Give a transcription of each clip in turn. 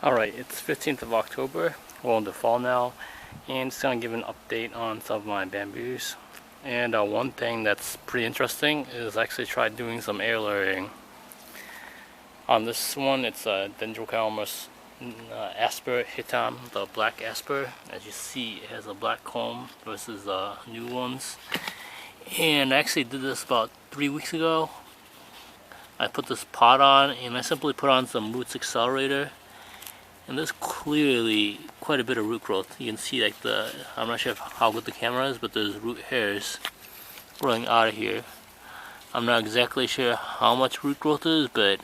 Alright, it's 15th of October, well into fall now, and just going to give an update on some of my bamboos. And one thing that's pretty interesting is I actually tried doing some air layering. On this one, it's a dendrocalamus asper hitam, the black asper. As you see, it has a black comb versus new ones. And I actually did this about 3 weeks ago. I put this pot on, and I simply put on some roots accelerator. And there's clearly quite a bit of root growth. You can see like I'm not sure how good the camera is, but there's root hairs growing out of here. I'm not exactly sure how much root growth is, but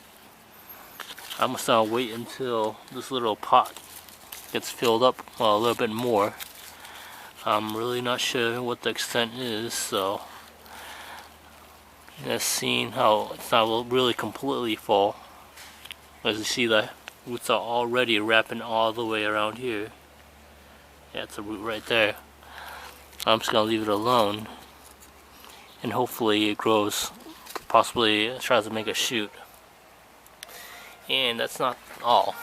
I'm just gonna wait until this little pot gets filled up a little bit more. I'm really not sure what the extent is, so just seeing how it's not really completely full. As you see, the roots are already wrapping all the way around here. Yeah, it's a root right there. I'm just gonna leave it alone, and hopefully it grows. Possibly tries to make a shoot. And that's not all.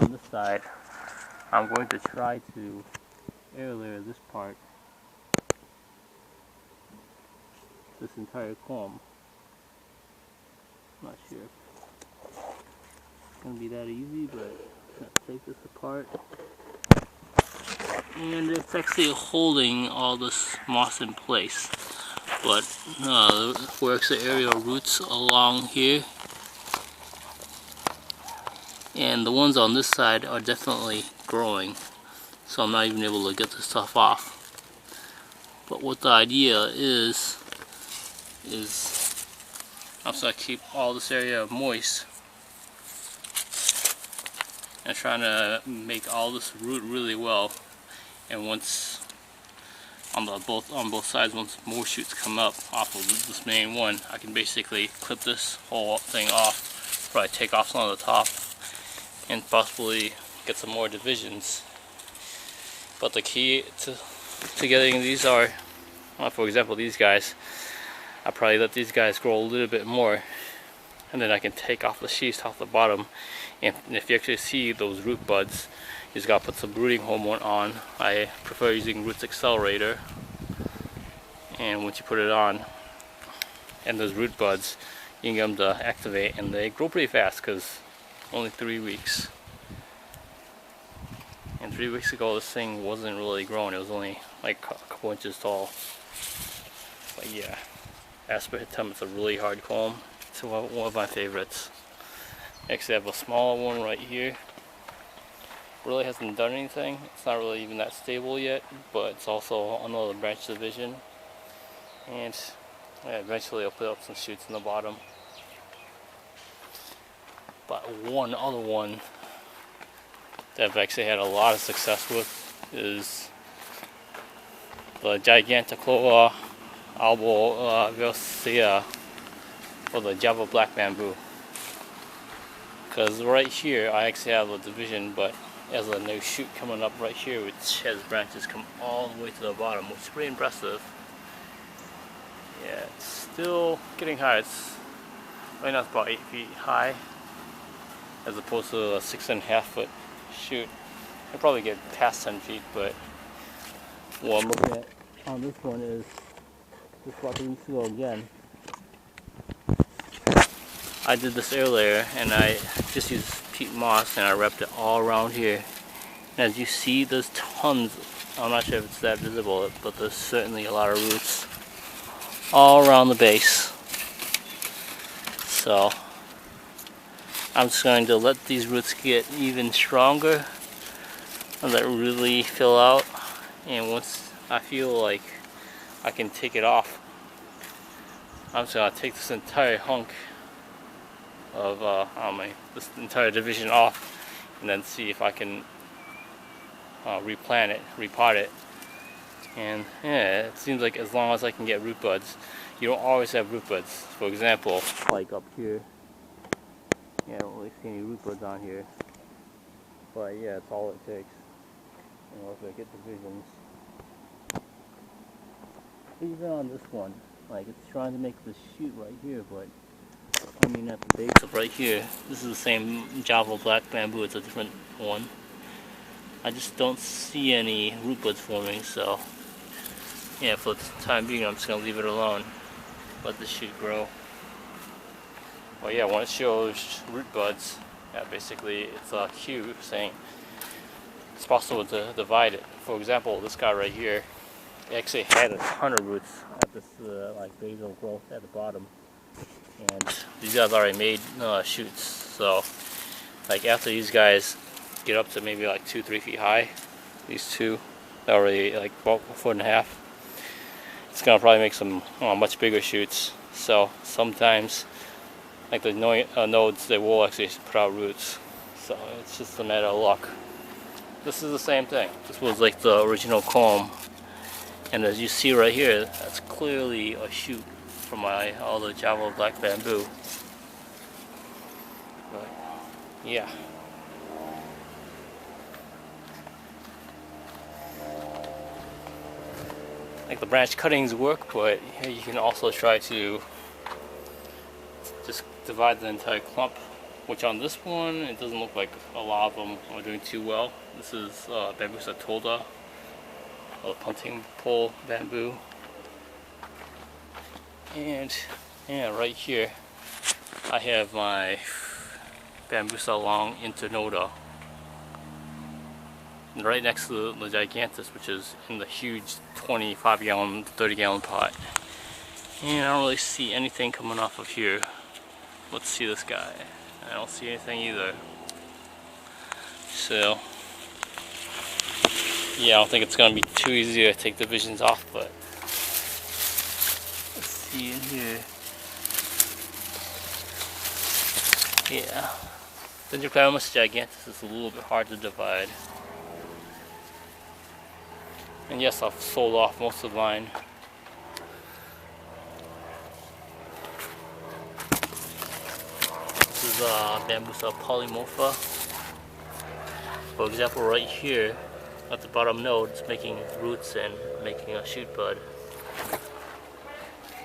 On this side, I'm going to try to air layer this part, this entire comb. Not sure it's gonna be that easy, but let's take this apart. And it's actually holding all this moss in place, but works the aerial roots along here, and the ones on this side are definitely growing, so I'm not even able to get this stuff off. But what the idea is I'm just going to keep all this area moist and trying to make all this root really well. And once on both sides, once more shoots come up off of this main one, I can basically clip this whole thing off, probably take off some of the top, and possibly get some more divisions. But the key to getting these are, for example, these guys. I'll probably let these guys grow a little bit more, and then I can take off the sheaths off the bottom. And if you actually see those root buds, you just gotta put some rooting hormone on. I prefer using Roots Accelerator. And once you put it on, and those root buds, you can get them to activate, and they grow pretty fast because only 3 weeks. And 3 weeks ago, this thing wasn't really growing. It was only like a couple inches tall. But yeah. Asper hitam, it's a really hard comb. It's one of my favorites. Actually, I have a smaller one right here. Really hasn't done anything. It's not really even that stable yet, but it's also another branch division. And yeah, eventually I'll put up some shoots in the bottom. But one other one that I've actually had a lot of success with is the Giganticloa alboviosea, or the Java black bamboo. Because right here I actually have a division, but as a new shoot coming up right here, which has branches come all the way to the bottom, which is pretty impressive. Yeah, it's still getting high. It's right now it's about 8 feet high, as opposed to a 6.5 foot shoot. I'll probably get past 10 feet, but what I'm looking at on this one is just about 3 weeks ago again. I did this air layer, and I just used peat moss, and I wrapped it all around here. And as you see, there's tons. I'm not sure if it's that visible, but there's certainly a lot of roots all around the base. So I'm just going to let these roots get even stronger and let it really fill out. And once I feel like I can take it off, I'm just going to take this entire hunk of this entire division off, and then see if I can replant it, repot it. And yeah, it seems like as long as I can get root buds. You don't always have root buds. For example, like up here, yeah, I don't really see any root buds on here, but yeah, it's all it takes. And once I get divisions, even on this one, like it's trying to make this shoot right here, but I mean, at the base of right here, this is the same Java black bamboo, it's a different one. I just don't see any root buds forming, so yeah, for the time being I'm just going to leave it alone. Let the shoot grow. Well, yeah, when it shows root buds, yeah, basically it's a cue saying it's possible to divide it. For example, this guy right here, he actually had a ton of roots at this like basal growth at the bottom, and these guys already made shoots. So, like after these guys get up to maybe like 2-3 feet high, these two already like about 1.5 feet, it's gonna probably make some much bigger shoots. So sometimes, like the nodes, they will actually put out roots. So it's just a matter of luck. This is the same thing. This was like the original comb, and as you see right here, that's clearly a shoot from my all the Java black bamboo. But yeah. Like the branch cuttings work, but you can also try to just divide the entire clump, which on this one it doesn't look like a lot of them are doing too well. This is Bambusa tolda, or punting pole bamboo, and yeah, right here I have my Bambusa long internoda, and right next to the gigantus, which is in the huge 25-gallon, 30-gallon pot. And I don't really see anything coming off of here. Let's see this guy. I don't see anything either. So yeah, I don't think it's gonna be too easy to take divisions off, but let's see in here. Yeah, dendrocalamus gigantus is a little bit hard to divide. And yes, I've sold off most of mine. This is Bambusa polymorpha. For example, right here at the bottom node, it's making roots and making a shoot bud.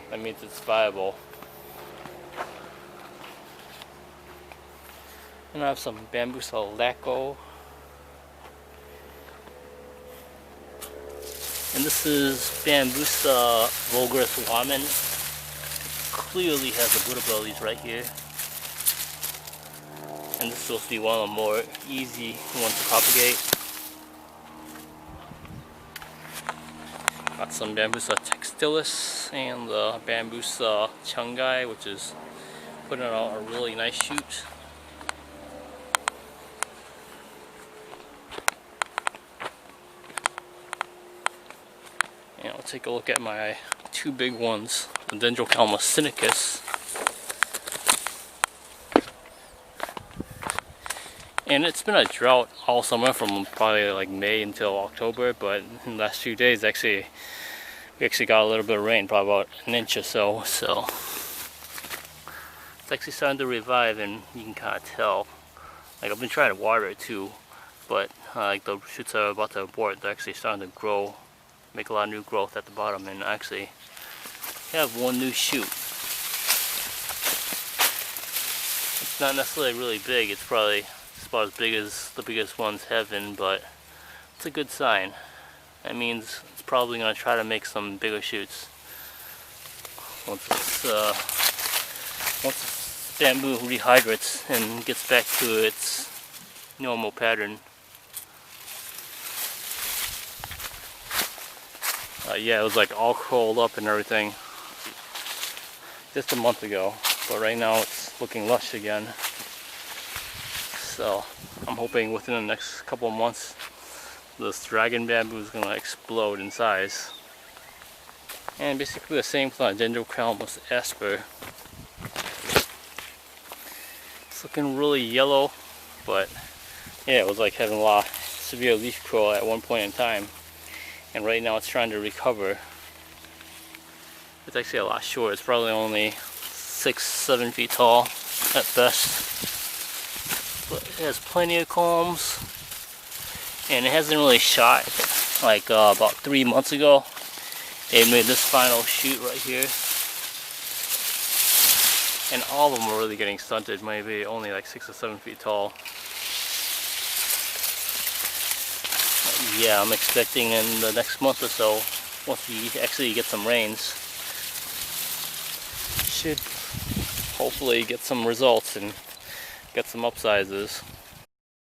That means it's viable. And I have some Bambusa laco. And this is Bambusa vulgaris wamen. Clearly has a Buddha bellies right here. And this is supposed to be one of the more easy ones to propagate. Got some Bambusa textilis and the Bambusa chungai, which is putting out a really nice shoot. And I'll take a look at my two big ones, the dendrocalamus sinicus. And it's been a drought all summer from probably like May until October, but in the last few days we actually got a little bit of rain, probably about an inch or so. So it's actually starting to revive, and you can kind of tell. Like I've been trying to water it too, but like the shoots are about to abort, they're actually starting to grow, make a lot of new growth at the bottom, and actually have one new shoot. It's not necessarily really big, it's probably about as big as the biggest ones have been, but it's a good sign. That means it's probably going to try to make some bigger shoots once this bamboo rehydrates and gets back to its normal pattern. Yeah, it was like all curled up and everything just a month ago, but right now it's looking lush again. So I'm hoping within the next couple of months this dragon bamboo is going to explode in size. And basically the same for dendrocalamus asper. It's looking really yellow, but yeah, it was like having a lot of severe leaf curl at one point in time, and right now it's trying to recover. It's actually a lot short. It's probably only 6-7 feet tall at best. But it has plenty of combs, and it hasn't really shot. Like about 3 months ago, they made this final shoot right here. and all of them are really getting stunted, maybe only like 6 or 7 feet tall. Yeah, I'm expecting in the next month or so, once we actually get some rains, should hopefully get some results and get some upsizes.